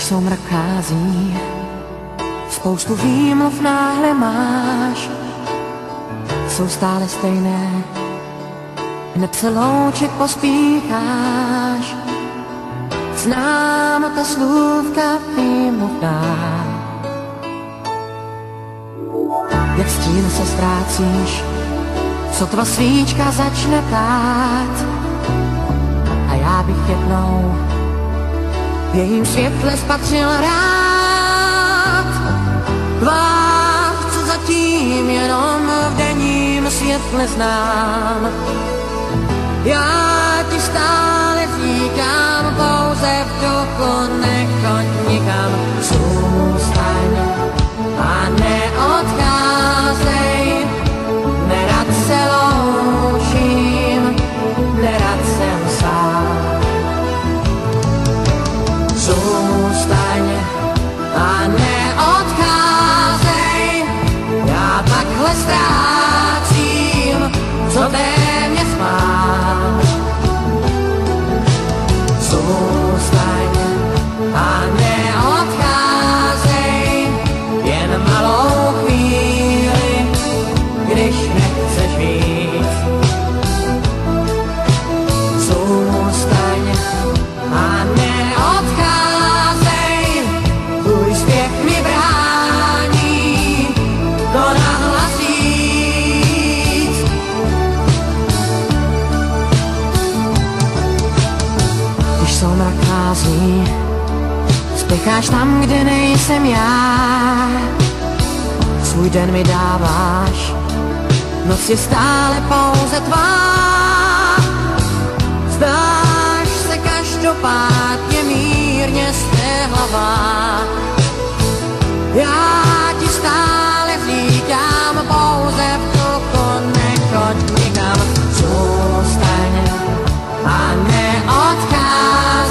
soumrak chází, spoustu výmluv náhle máš, jsou stále stejné, hned se loučit pospícháš. Znám ta slůvka výmluvná, jak stín se ztrácíš, sotva svíčka začne tát. A já bych jednou v jejím světle spatřil rád tvář, co zatím jenom v denním světle znám. Já ti stále říkám, pouze v duchu nechoď nikam. Zůstaň a neodcházej, nerad se loučím, nerad jsem sám. Zůstaň a neodcházej, já takhle ztrácím, co téměř mám. Zůstaň a neodcházej, jen malou chvíli, když nechceš víc. Zůstaň a neodcházej, tvůj zpěch mi brání to nahlas říct. Když soumrak chází, spěcháš tam, kde nejsem já. Svůj den mi dáváš, noc je stále pouze tvá. Zdáš se každopádně mírně střehlavá. Já ti stále říkám, pouze v duchu nechoď nikam. Zůstaň a neodcházej,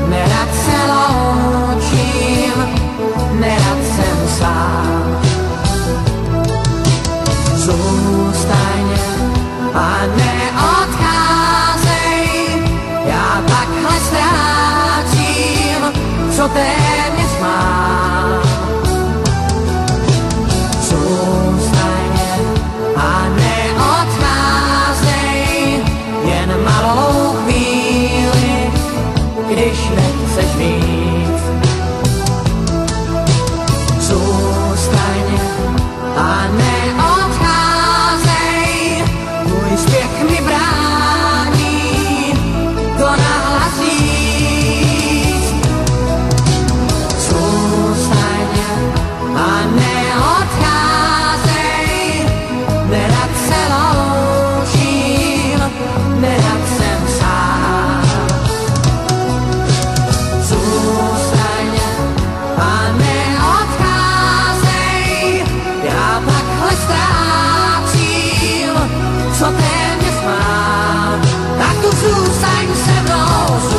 nerad se loučím, nerad jsem sám. Zůstaň a neodcházej, já takhle ztrácím, co téměř mám. Zůstaň a neodcházej, jen malou chvíli, když nechceš víc. Zůstaň a neodcházej, můj zpěch mi brání to nahlas říct. Zůstaň a neodcházej, nerad se loučím, nerad jsem sám. Zůstaň a neodcházej, já takhle ztrácím, co téměř mám. Tak tu zůstaň se mnou.